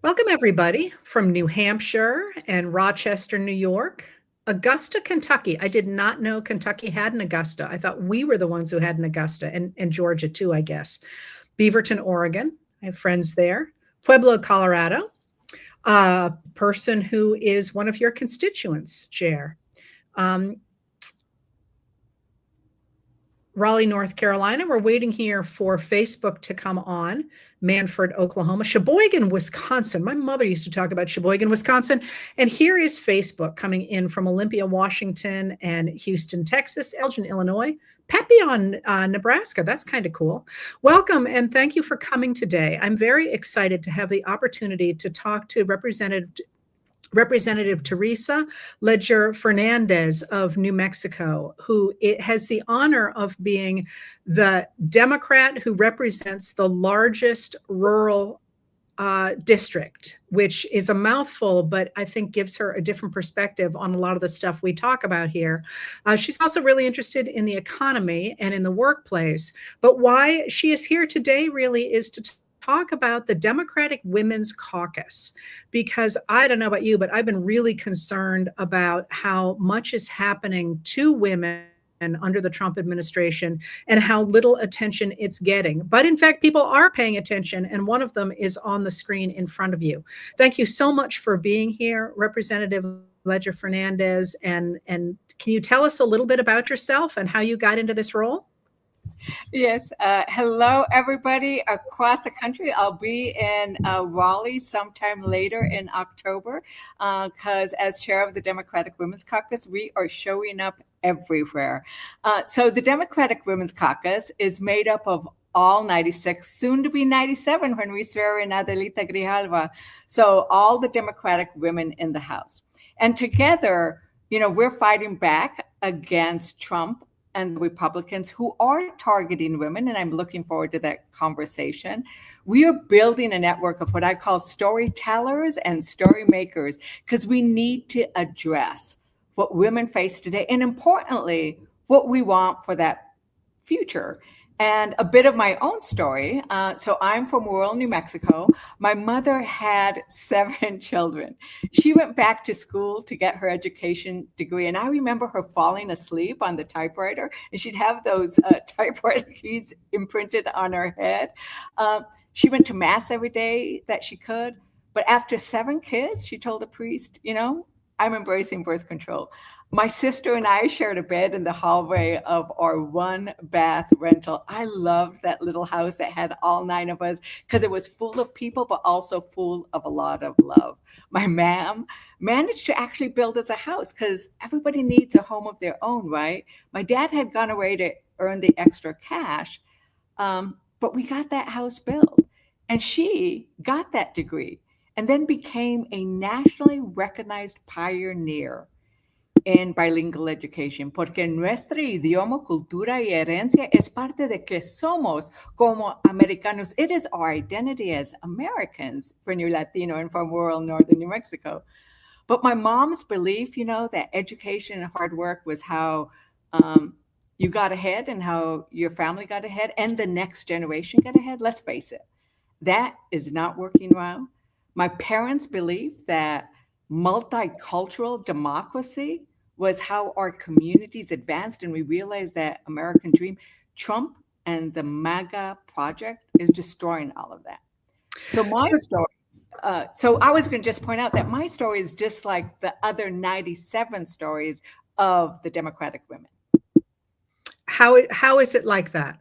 Welcome, everybody, from New Hampshire and Rochester, New York, Augusta, Kentucky. I did not know Kentucky had an Augusta. I thought we were the ones who had an Augusta, and Georgia, too, I guess. Beaverton, Oregon. I have friends there. Pueblo, Colorado. A person who is one of your constituents, Chair. Raleigh, North Carolina. We're waiting here for Facebook to come on. Manford, Oklahoma. Sheboygan, Wisconsin. My mother used to talk about Sheboygan, Wisconsin. And here is Facebook coming in from Olympia, Washington, and Houston, Texas. Elgin, Illinois. Papillon, Nebraska. That's kind of cool. Welcome and thank you for coming today. I'm very excited to have the opportunity to talk to Representative Teresa Ledger Fernández of New Mexico, who has the honor of being the Democrat who represents the largest rural district, which is a mouthful, but I think gives her a different perspective on a lot of the stuff we talk about here. She's also really interested in the economy and in the workplace. But why she is here today really is to talk about the Democratic Women's Caucus, because I don't know about you, but I've been really concerned about how much is happening to women under the Trump administration and how little attention it's getting. But in fact, people are paying attention, and one of them is on the screen in front of you. Thank you so much for being here, Representative Ledger Fernández. And can you tell us a little bit about yourself and how you got into this role? Yes. Hello, everybody across the country. I'll be in Raleigh sometime later in October because as chair of the Democratic Women's Caucus, we are showing up everywhere. So the Democratic Women's Caucus is made up of all 96, soon to be 97 when we swear in Adelita Grijalva. So all the Democratic women in the House. And together, we're fighting back against Trump and Republicans who are targeting women, and I'm looking forward to that conversation. We are building a network of what I call storytellers and story makers, because we need to address what women face today, and importantly, what we want for that future. And a bit of my own story. So I'm from rural New Mexico. My mother had 7 children. She went back to school to get her education degree. And I remember her falling asleep on the typewriter, and she'd have those typewriter keys imprinted on her head. She went to mass every day that she could. But after 7 kids, she told the priest, I'm embracing birth control. My sister and I shared a bed in the hallway of our 1-bath rental. I loved that little house that had all 9 of us because it was full of people, but also full of a lot of love. My mom managed to actually build us a house because everybody needs a home of their own, right? My dad had gone away to earn the extra cash, but we got that house built. And she got that degree and then became a nationally recognized pioneer en bilingual education, porque nuestro idioma, cultura y herencia es parte de que somos como americanos. It is our identity as Americans when you're Latino and from rural northern New Mexico. But my mom's belief, that education and hard work was how you got ahead and how your family got ahead and the next generation got ahead. Let's face it, that is not working well. My parents believe that multicultural democracy was how our communities advanced, and we realized that American dream, Trump and the MAGA project is destroying all of that. So my story, so I was going to just point out that my story is just like the other 97 stories of the Democratic women. How is it like that?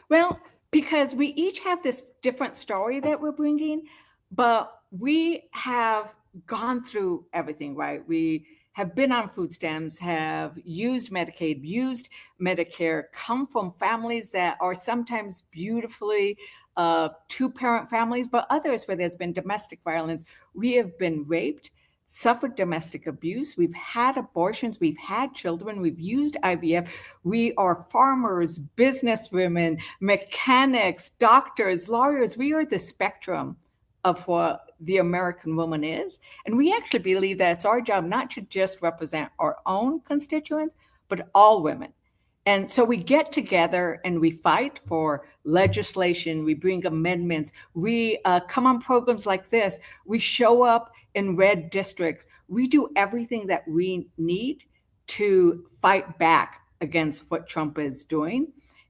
Well, because we each have this different story that we're bringing, but we have gone through everything, right? We have been on food stamps, have used Medicaid, used Medicare, come from families that are sometimes beautifully 2-parent families, but others where there's been domestic violence. We have been raped, suffered domestic abuse. We've had abortions. We've had children. We've used IVF. We are farmers, businesswomen, mechanics, doctors, lawyers. We are the spectrum of what the American woman is. And we actually believe that it's our job not to just represent our own constituents, but all women. And so we get together and we fight for legislation. We bring amendments. We come on programs like this. We show up in red districts. We do everything that we need to fight back against what Trump is doing.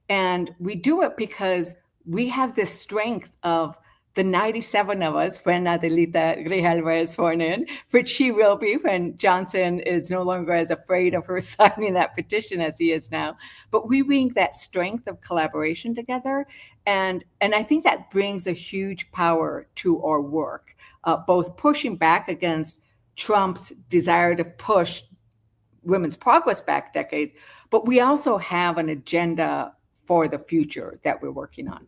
And we do it because we have this strength of the 97 of us when Adelita Grijalva is sworn in, which she will be when Johnson is no longer as afraid of her signing that petition as he is now. But we bring that strength of collaboration together. And I think that brings a huge power to our work, both pushing back against Trump's desire to push women's progress back decades, but we also have an agenda for the future that we're working on.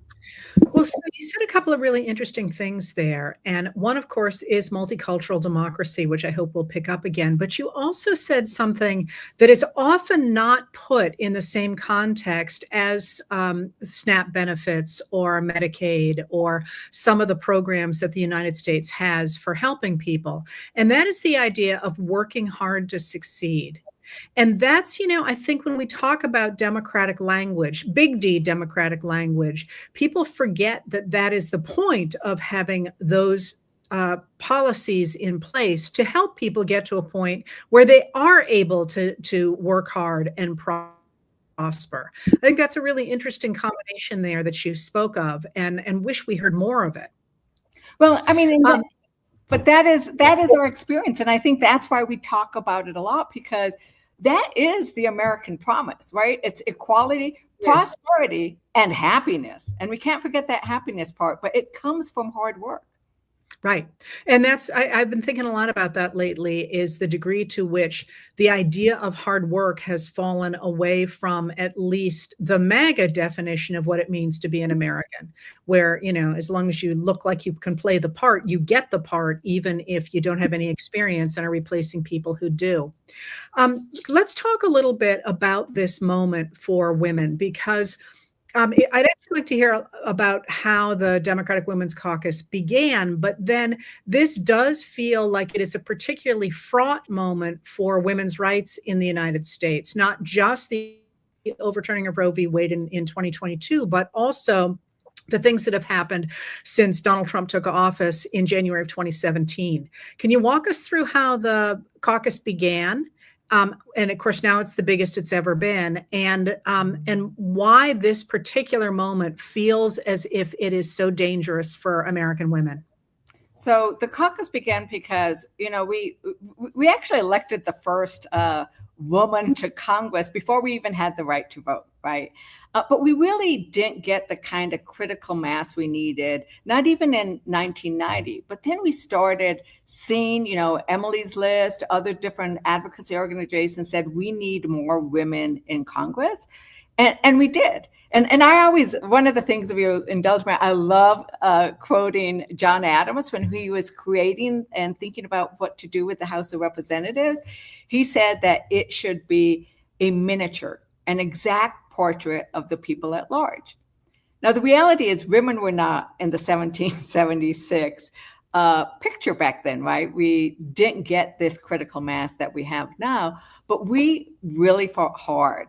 Well, so you said a couple of really interesting things there. And one, of course, is multicultural democracy, which I hope we'll pick up again. But you also said something that is often not put in the same context as SNAP benefits or Medicaid or some of the programs that the United States has for helping people. And that is the idea of working hard to succeed. And that's, I think when we talk about democratic language, big D democratic language, people forget that that is the point of having those policies in place to help people get to a point where they are able to work hard and prosper. I think that's a really interesting combination there that you spoke of, and wish we heard more of it. Well, I mean, but that is our experience. And I think that's why we talk about it a lot, because that is the American promise, right? It's equality, Yes. prosperity, and happiness. And we can't forget that happiness part, but it comes from hard work. Right. And that's, I've been thinking a lot about that lately, is the degree to which the idea of hard work has fallen away from at least the MAGA definition of what it means to be an American, where, as long as you look like you can play the part, you get the part, even if you don't have any experience and are replacing people who do. Let's talk a little bit about this moment for women, because I'd actually like to hear about how the Democratic Women's Caucus began, but then this does feel like it is a particularly fraught moment for women's rights in the United States, not just the overturning of Roe v. Wade in 2022, but also the things that have happened since Donald Trump took office in January of 2017. Can you walk us through how the caucus began? And of course, now it's the biggest it's ever been, and why this particular moment feels as if it is so dangerous for American women. So the caucus began because, we actually elected the first woman to Congress before we even had the right to vote, right? But we really didn't get the kind of critical mass we needed, not even in 1990. But then we started seeing, Emily's List, other different advocacy organizations said we need more women in Congress. And we did. And I always, one of the things, if you indulge me, I love quoting John Adams when he was creating and thinking about what to do with the House of Representatives. He said that it should be a miniature, an exact portrait of the people at large. Now, the reality is women were not in the 1776 picture back then, right? We didn't get this critical mass that we have now, but we really fought hard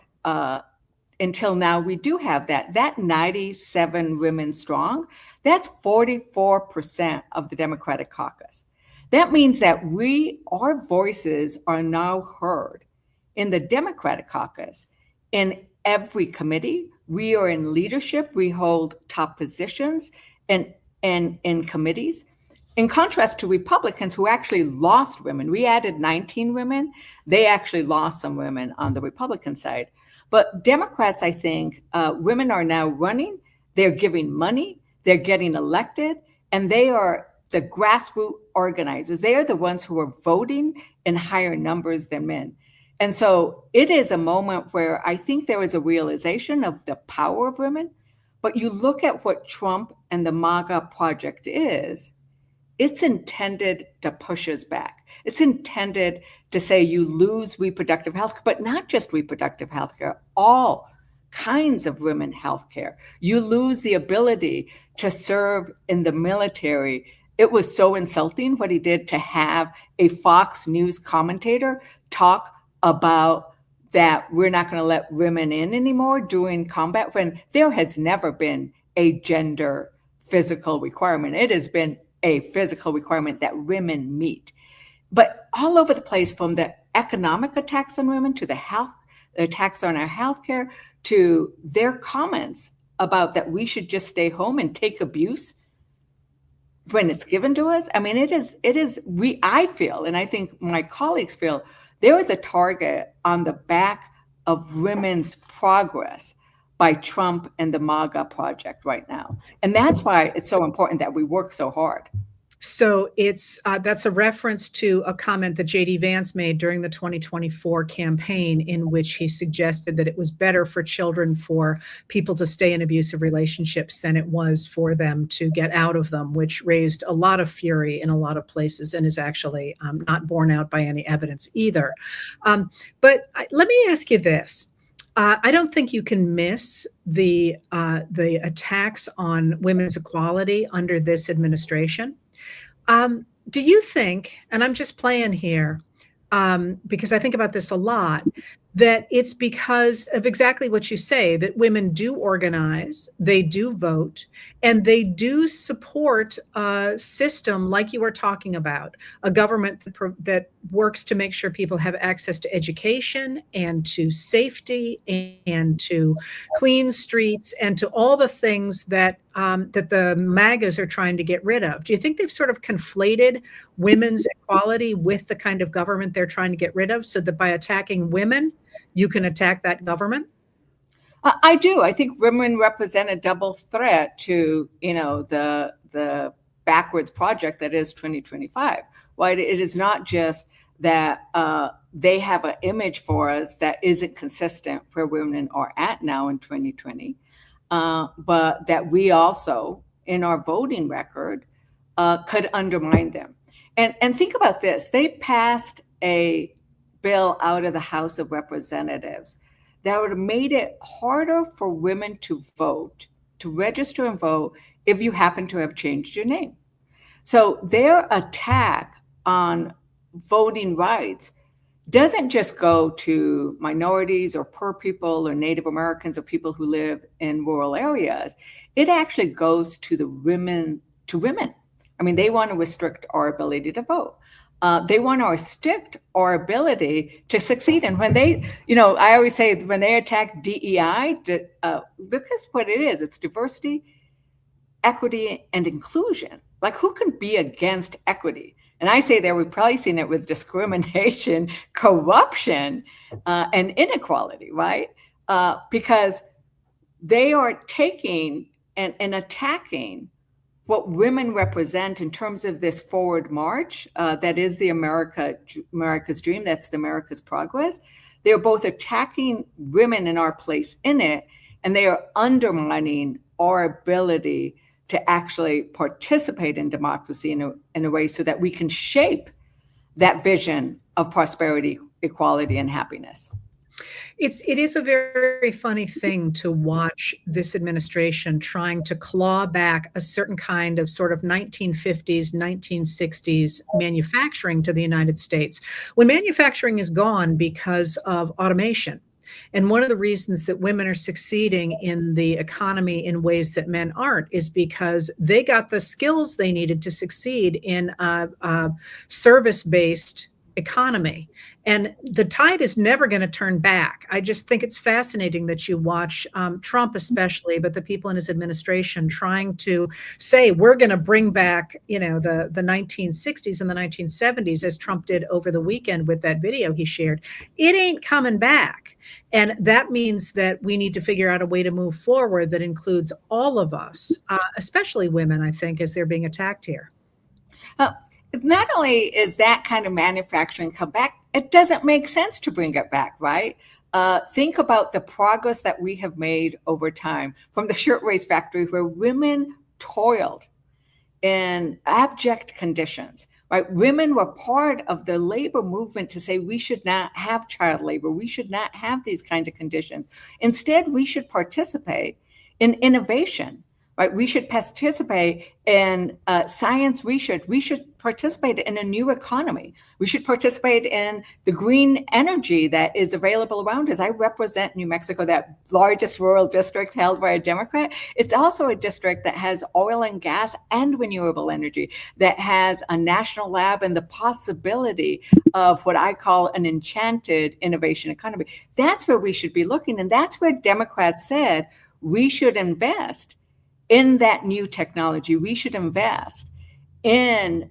until now. We do have that 97 women strong. That's 44% of the Democratic caucus. That means that our voices are now heard in the Democratic caucus, in every committee. We are in leadership. We hold top positions in committees. In contrast to Republicans, who actually lost women. We added 19 women. They actually lost some women on the Republican side. But Democrats, I think, women are now running. They're giving money. They're getting elected. And they are the grassroots organizers. They are the ones who are voting in higher numbers than men. And so it is a moment where I think there is a realization of the power of women. But you look at what Trump and the MAGA project is, it's intended to push us back. It's intended to say you lose reproductive health, but not just reproductive health care, all kinds of women health care. You lose the ability to serve in the military. It was so insulting what he did to have a Fox News commentator talk about that we're not going to let women in anymore during combat, when there has never been a gender physical requirement. It has been a physical requirement that women meet. But all over the place, from the economic attacks on women to the health attacks on our healthcare, to their comments about that we should just stay home and take abuse when it's given to us. I mean, I feel, and I think my colleagues feel, there is a target on the back of women's progress by Trump and the MAGA project right now. And that's why it's so important that we work so hard. So that's a reference to a comment that J.D. Vance made during the 2024 campaign, in which he suggested that it was better for children, for people to stay in abusive relationships than it was for them to get out of them, which raised a lot of fury in a lot of places and is actually not borne out by any evidence either. But let me ask you this. I don't think you can miss the attacks on women's equality under this administration. Do you think, and I'm just playing here, because I think about this a lot, that it's because of exactly what you say, that women do organize, they do vote, and they do support a system like you were talking about, a government that works to make sure people have access to education and to safety and to clean streets and to all the things that that the MAGAs are trying to get rid of. Do you think they've sort of conflated women's equality with the kind of government they're trying to get rid of, so that by attacking women, you can attack that government? I do. I think women represent a double threat to, the backwards project that is 2025. Right? It is not just that they have an image for us that isn't consistent where women are at now in 2020, but that we also, in our voting record, could undermine them. And think about this. They passed a bill out of the House of Representatives that would have made it harder for women to vote, to register and vote, if you happen to have changed your name. So their attack on voting rights doesn't just go to minorities or poor people or Native Americans or people who live in rural areas. It actually goes to the women. I mean, they want to restrict our ability to vote. They want to restrict our ability to succeed. And when they, I always say, when they attack DEI, look at what it is. It's diversity, equity, and inclusion. Like, who can be against equity? And I say that we've probably seen it with discrimination, corruption, and inequality, right? Because they are taking and attacking what women represent in terms of this forward march, that is the America's dream, that's the America's progress. They're both attacking women and our place in it, and they are undermining our ability to actually participate in democracy in a way so that we can shape that vision of prosperity, equality, and happiness. It is a very funny thing to watch this administration trying to claw back a certain kind of sort of 1950s, 1960s manufacturing to the United States, when manufacturing is gone because of automation. And one of the reasons that women are succeeding in the economy in ways that men aren't is because they got the skills they needed to succeed in a service-based economy. And the tide is never going to turn back. I just think it's fascinating that you watch Trump especially, but the people in his administration trying to say, we're going to bring back, the 1960s and the 1970s, as Trump did over the weekend with that video he shared. It ain't coming back. And that means that we need to figure out a way to move forward that includes all of us, especially women, I think, as they're being attacked here. Not only is that kind of manufacturing come back, it doesn't make sense to bring it back, right? Think about the progress that we have made over time from the shirtwaist factory, where women toiled in abject conditions, right? Women were part of the labor movement to say we should not have child labor. We should not have these kinds of conditions. Instead, we should participate in innovation, right? We should participate in science research. We should participate in a new economy. We should participate in the green energy that is available around us. I represent New Mexico, that largest rural district held by a Democrat. It's also a district that has oil and gas and renewable energy, that has a national lab and the possibility of what I call an enchanted innovation economy. That's where we should be looking. And that's where Democrats said we should invest in that new technology. We should invest in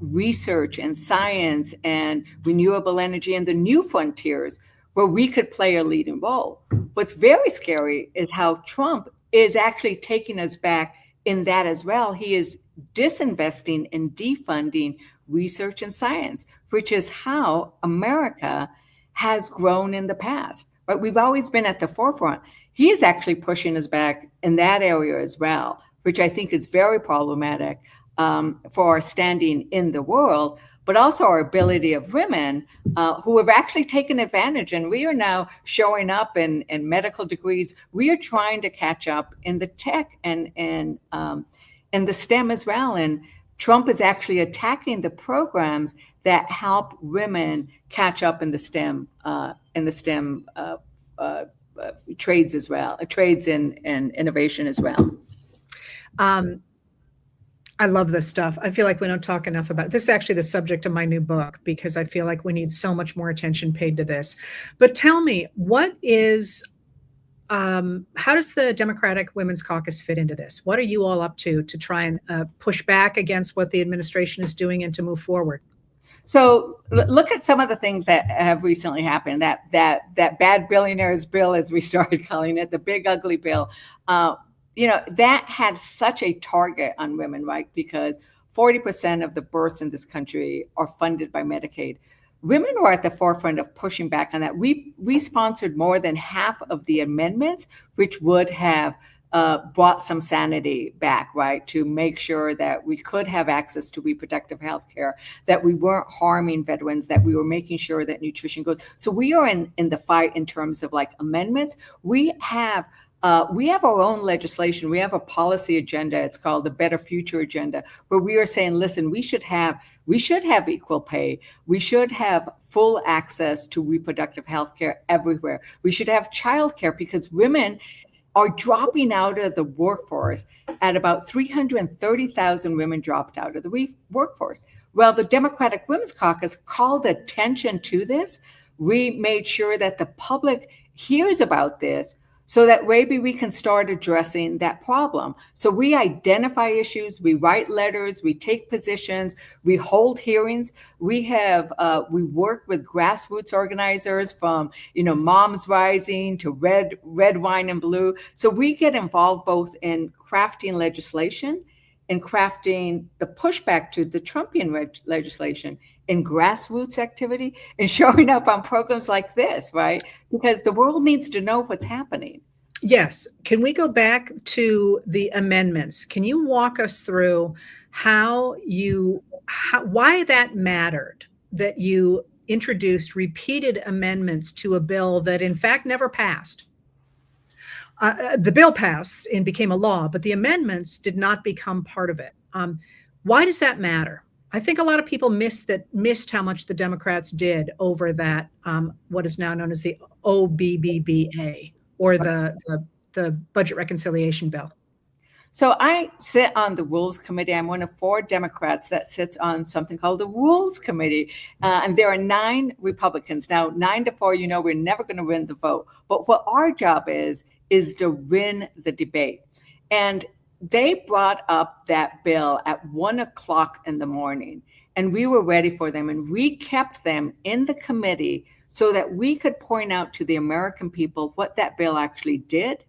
research and science and renewable energy and the new frontiers where we could play a leading role. What's very scary is how Trump is actually taking us back in that as well. He is disinvesting and defunding research and science, which is how America has grown in the past. But we've always been at the forefront. He is actually pushing us back in that area as well, which I think is very problematic for our standing in the world, but also our ability of women who have actually taken advantage. And we are now showing up in medical degrees. We are trying to catch up in the tech and the STEM as well. And Trump is actually attacking the programs that help women catch up in the STEM trades as well, trades and innovation as well. I love this stuff. I feel like we don't talk enough about this. Is actually the subject of my new book, because I feel like we need so much more attention paid to this. But tell me, what is, how does the Democratic Women's Caucus fit into this? What are you all up to try and push back against what the administration is doing and to move forward? So look at some of the things that have recently happened. That bad billionaires bill, as we started calling it, the big ugly bill. That had such a target on women, right? Because 40% of the births in this country are funded by Medicaid. Women were at the forefront of pushing back on that. We sponsored more than half of the amendments, which would have brought some sanity back, right? To make sure that we could have access to reproductive health care, that we weren't harming veterans, that we were making sure that nutrition goes. So we are in the fight in terms of like amendments. We have our own legislation. We have a policy agenda. It's called the Better Future Agenda, where we are saying, listen, we should have equal pay. We should have full access to reproductive health care everywhere. We should have childcare, because women are dropping out of the workforce. At about 330,000 women dropped out of the workforce. Well, the Democratic Women's Caucus called attention to this. We made sure that the public hears about this, so that maybe we can start addressing that problem. So we identify issues, we write letters, we take positions, we hold hearings. We work with grassroots organizers from, Moms Rising to Red, Wine and Blue. So we get involved both in crafting legislation and crafting the pushback to the Trumpian legislation, in grassroots activity, and showing up on programs like this, right? Because the world needs to know what's happening. Yes. Can we go back to the amendments? Can you walk us through why that mattered, that you introduced repeated amendments to a bill that in fact never passed? The bill passed and became a law, but the amendments did not become part of it. Why does that matter? I think a lot of people missed how much the Democrats did over that, what is now known as the OBBBA, or the Budget Reconciliation Bill. So I sit on the Rules Committee. I'm one of 4 Democrats that sits on something called the Rules Committee. And there are 9 Republicans. Now, 9-4, we're never going to win the vote. But what our job is to win the debate. And they brought up that bill at 1:00 in the morning, and we were ready for them. And we kept them in the committee so that we could point out to the American people what that bill actually did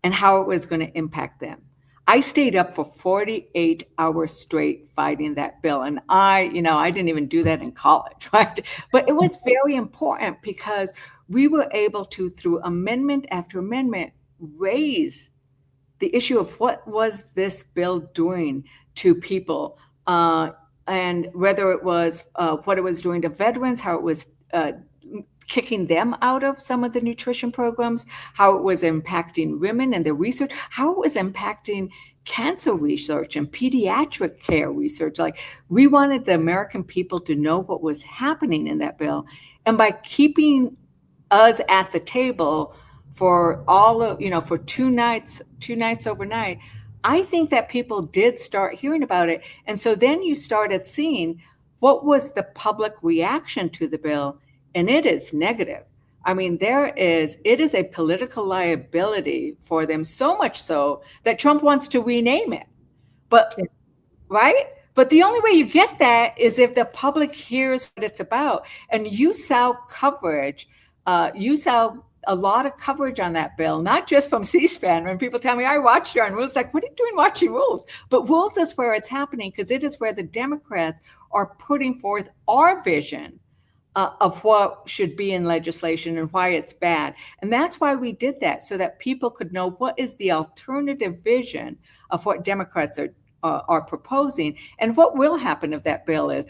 and how it was going to impact them. I stayed up for 48 hours straight fighting that bill. And I didn't even do that in college, right? But it was very important, because we were able to, through amendment after amendment, raise the issue of what was this bill doing to people, and whether it was what it was doing to veterans, how it was kicking them out of some of the nutrition programs, how it was impacting women and their research, how it was impacting cancer research and pediatric care research. Like, we wanted the American people to know what was happening in that bill. And by keeping us at the table for all of, for 2 nights overnight, I think that people did start hearing about it. And so then you started seeing what was the public reaction to the bill, and it is negative. I mean, it is a political liability for them, so much so that Trump wants to rename it. But, right? But the only way you get that is if the public hears what it's about. And you saw coverage, you saw a lot of coverage on that bill, not just from C-SPAN. When people tell me, I watched you on Rules, like, what are you doing watching Rules? But Rules is where it's happening, because it is where the Democrats are putting forth our vision of what should be in legislation and why it's bad. And that's why we did that, so that people could know what is the alternative vision of what Democrats are proposing. And what will happen if that bill is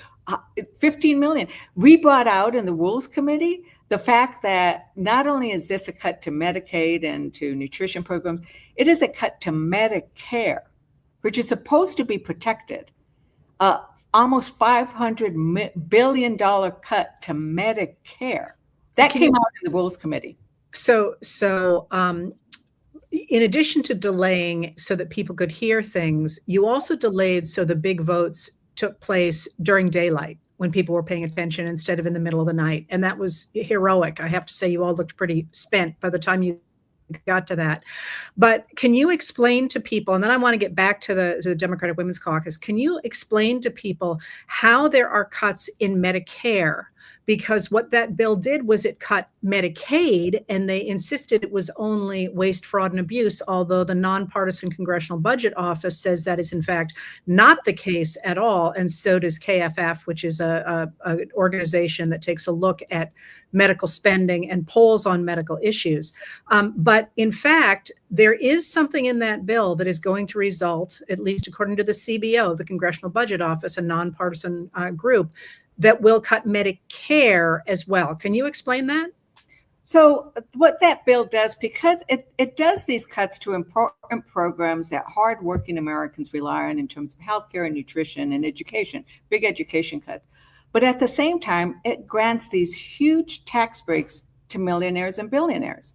15 million. We brought out in the Rules Committee the fact that not only is this a cut to Medicaid and to nutrition programs, it is a cut to Medicare, which is supposed to be protected. Almost $500 billion cut to Medicare. That came out in the Rules Committee. So in addition to delaying so that people could hear things, you also delayed so the big votes took place during daylight, when people were paying attention, instead of in the middle of the night. And that was heroic. I have to say, you all looked pretty spent by the time you got to that. But can you explain to people, and then I want to get back to the Democratic Women's Caucus, can you explain to people how there are cuts in Medicare? Because what that bill did was it cut Medicaid, and they insisted it was only waste, fraud, and abuse, although the Nonpartisan Congressional Budget Office says that is in fact not the case at all. And so does KFF, which is an organization that takes a look at medical spending and polls on medical issues. But in fact, there is something in that bill that is going to result, at least according to the CBO, the Congressional Budget Office, a nonpartisan group, that will cut Medicare as well. Can you explain that? So what that bill does, because it does these cuts to important programs that hardworking Americans rely on in terms of healthcare and nutrition and education, big education cuts. But at the same time, it grants these huge tax breaks to millionaires and billionaires.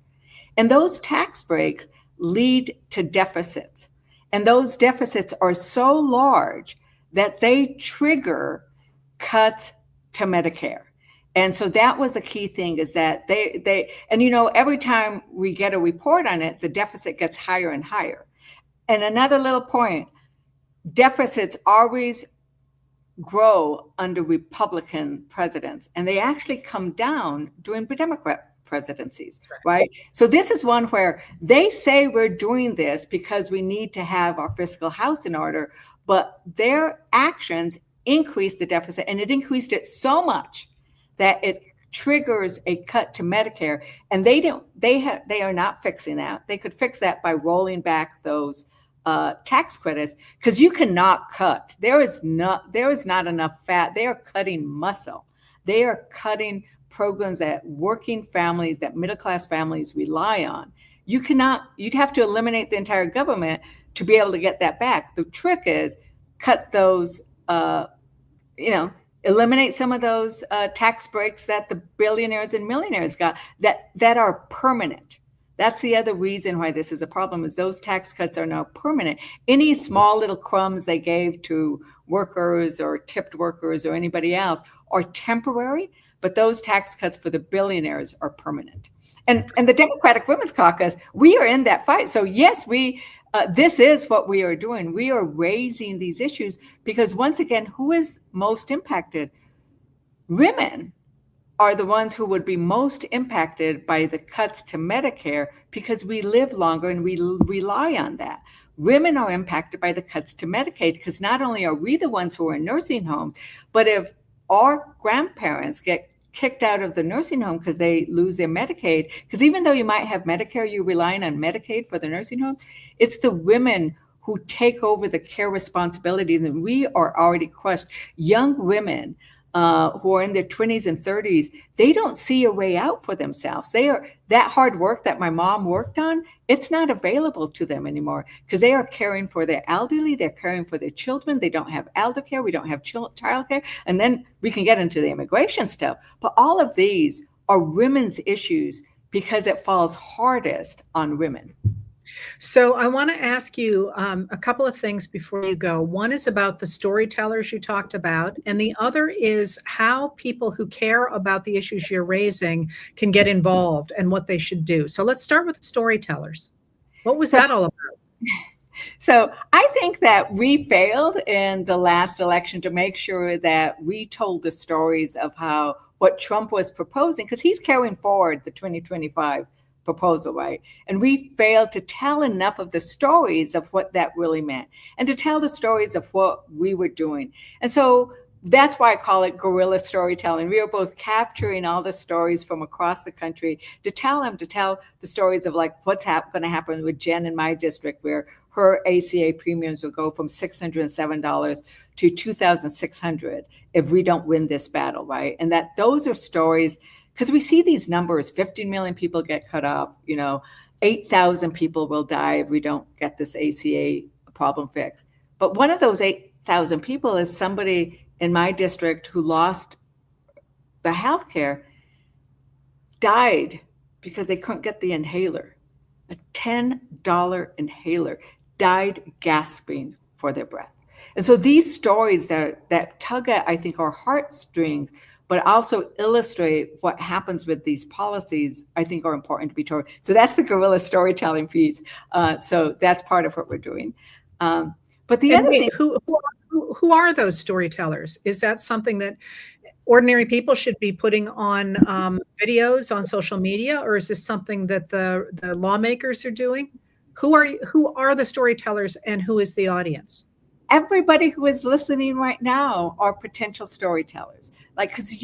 And those tax breaks lead to deficits. And those deficits are so large that they trigger cuts to Medicare. And so that was the key thing, is that they every time we get a report on it, the deficit gets higher and higher. And another little point, deficits always grow under Republican presidents, and they actually come down during Democrat presidencies, right? So this is one where they say we're doing this because we need to have our fiscal house in order, but their actions increase the deficit, and it increased it so much that it triggers a cut to Medicare. And they are not fixing that. They could fix that by rolling back those tax credits, because you cannot cut. There is not enough fat. They are cutting muscle. They are cutting programs that working families, that middle-class families rely on. You'd have to eliminate the entire government to be able to get that back. The trick is cut those eliminate some of those tax breaks that the billionaires and millionaires got that are permanent. That's the other reason why this is a problem, is those tax cuts are now permanent. Any small little crumbs they gave to workers or tipped workers or anybody else are temporary, but those tax cuts for the billionaires are permanent. And the Democratic Women's Caucus, we are in that fight. So yes, this is what we are doing. We are raising these issues because, once again, who is most impacted? Women are the ones who would be most impacted by the cuts to Medicare, because we live longer and we rely on that. Women are impacted by the cuts to Medicaid because not only are we the ones who are in nursing homes, but if our grandparents get kicked out of the nursing home because they lose their Medicaid, because even though you might have Medicare, you're relying on Medicaid for the nursing home, it's the women who take over the care responsibilities, and we are already crushed. Young women who are in their 20s and 30s, they don't see a way out for themselves. That hard work that my mom worked on, it's not available to them anymore because they are caring for their elderly, they're caring for their children, they don't have elder care, we don't have child care, and then we can get into the immigration stuff. But all of these are women's issues because it falls hardest on women. So I want to ask you a couple of things before you go. One is about the storytellers you talked about, and the other is how people who care about the issues you're raising can get involved and what they should do. So let's start with the storytellers. What was that all about? So I think that we failed in the last election to make sure that we told the stories of what Trump was proposing, because he's carrying forward the 2025 proposal, right? And we failed to tell enough of the stories of what that really meant and to tell the stories of what we were doing. And so that's why I call it guerrilla storytelling. We are both capturing all the stories from across the country to tell the stories of like what's going to happen with Jen in my district, where her ACA premiums will go from $607 to $2,600 if we don't win this battle, right? And that those are stories, because we see these numbers, 15 million people get cut off, 8,000 people will die if we don't get this ACA problem fixed. But one of those 8,000 people is somebody in my district who lost the health care, died because they couldn't get the inhaler, a $10 inhaler, died gasping for their breath. And so these stories that tug at, I think, our heartstrings, but also illustrate what happens with these policies, I think are important to be told. So that's the guerrilla storytelling piece. So that's part of what we're doing. But the other thing, who are those storytellers? Is that something that ordinary people should be putting on videos on social media, or is this something that the lawmakers are doing? Who are the storytellers, and who is the audience? Everybody who is listening right now are potential storytellers. Like, because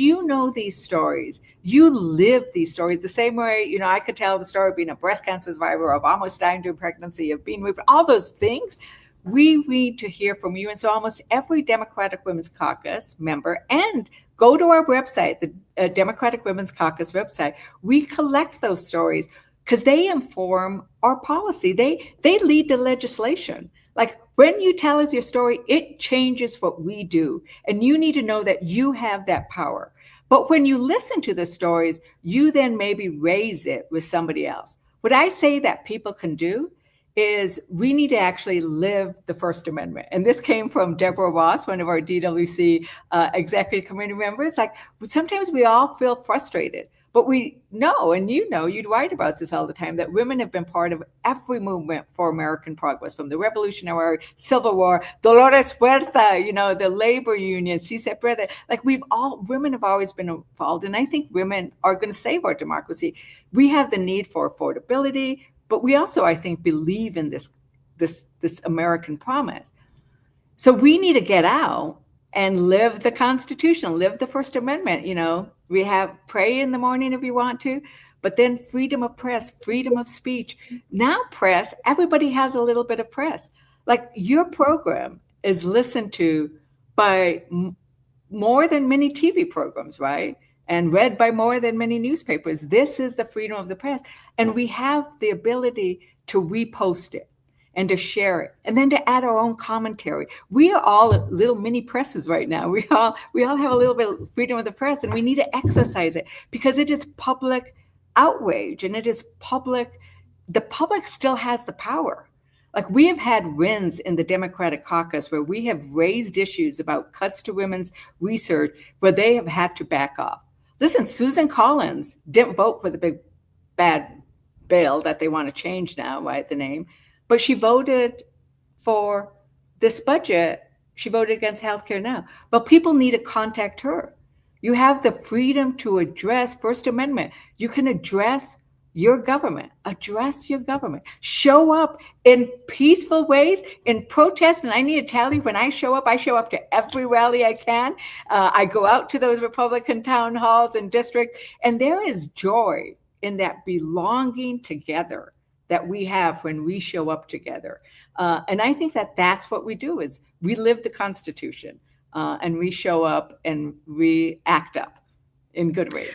these stories, you live these stories the same way, I could tell the story of being a breast cancer survivor, of almost dying during pregnancy, of being raped, all those things. We need to hear from you. And so almost every Democratic Women's Caucus member, and go to our website, the Democratic Women's Caucus website, we collect those stories because they inform our policy. They lead the legislation. Like, when you tell us your story, it changes what we do. And you need to know that you have that power. But when you listen to the stories, you then maybe raise it with somebody else. What I say that people can do is we need to actually live the First Amendment. And this came from Deborah Ross, one of our DWC executive committee members. Like, sometimes we all feel frustrated, but we know, and you'd write about this all the time, that women have been part of every movement for American progress, from the Revolutionary War, Civil War, Dolores Huerta, the labor union, Si Se Puede. Like, women have always been involved. And I think women are going to save our democracy. We have the need for affordability, but we also, I think, believe in this American promise. So we need to get out and live the Constitution, live the First Amendment. We have pray in the morning if you want to, but then freedom of press, freedom of speech. Now press, everybody has a little bit of press. Like, your program is listened to by more than many TV programs, right? And read by more than many newspapers. This is the freedom of the press. And we have the ability to repost it and to share it, and then to add our own commentary. We are all little mini presses right now. We all have a little bit of freedom of the press, and we need to exercise it because it is public outrage, and it is public. The public still has the power. Like, we have had wins in the Democratic caucus where we have raised issues about cuts to women's research where they have had to back off. Listen, Susan Collins didn't vote for the big bad bill that they want to change now, right, the name, but she voted for this budget. She voted against healthcare now. But people need to contact her. You have the freedom to address First Amendment. You can address your government, show up in peaceful ways, in protest. And I need to tell you, when I show up to every rally I can. I go out to those Republican town halls and districts, and there is joy in that belonging together that we have when we show up together. And I think that that's what we do, is we live the Constitution. and we show up and we act up in good ways.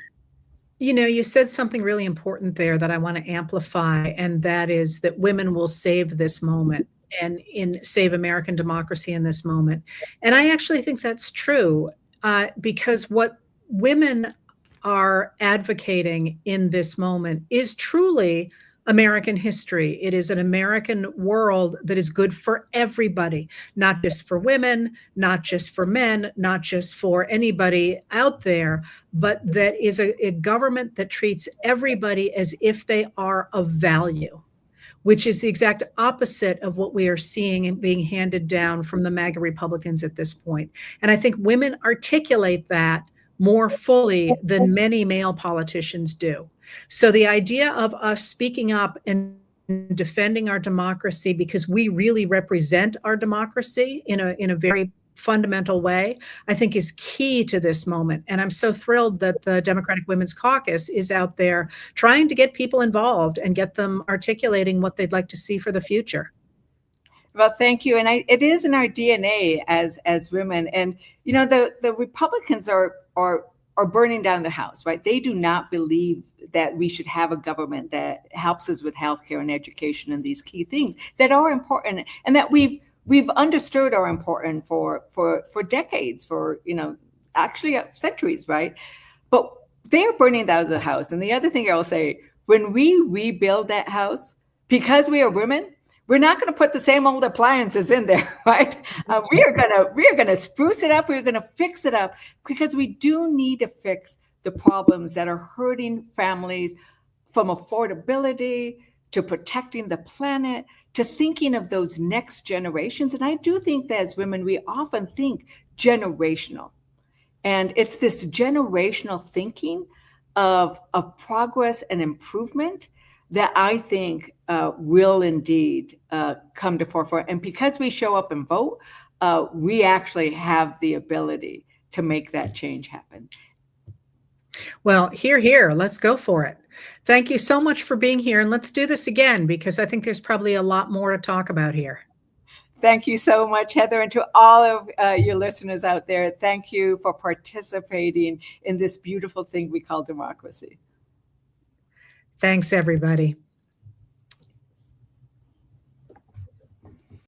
You said something really important there that I want to amplify, and that is that women will save this moment and save American democracy in this moment. And I actually think that's true, because what women are advocating in this moment is truly American history. It is an American world that is good for everybody, not just for women, not just for men, not just for anybody out there, but that is a government that treats everybody as if they are of value, which is the exact opposite of what we are seeing and being handed down from the MAGA Republicans at this point. And I think women articulate that more fully than many male politicians do. So the idea of us speaking up and defending our democracy because we really represent our democracy in a very fundamental way, I think is key to this moment. And I'm so thrilled that the Democratic Women's Caucus is out there trying to get people involved and get them articulating what they'd like to see for the future. Well, thank you. And it is in our DNA as women. And, the Republicans are burning down the house, right? They do not believe that we should have a government that helps us with healthcare and education and these key things that are important and that we've understood are important for decades, for, actually centuries, right? But they are burning down the house. And the other thing I'll say, when we rebuild that house, because we are women, we're not going to put the same old appliances in there, right? We are going to spruce it up. We're going to fix it up because we do need to fix the problems that are hurting families, from affordability to protecting the planet to thinking of those next generations. And I do think that as women, we often think generational. And it's this generational thinking of progress and improvement that I think will indeed come to forefront. And because we show up and vote, we actually have the ability to make that change happen. Well, here, let's go for it. Thank you so much for being here. And let's do this again, because I think there's probably a lot more to talk about here. Thank you so much, Heather. And to all of your listeners out there, thank you for participating in this beautiful thing we call democracy. Thanks, everybody.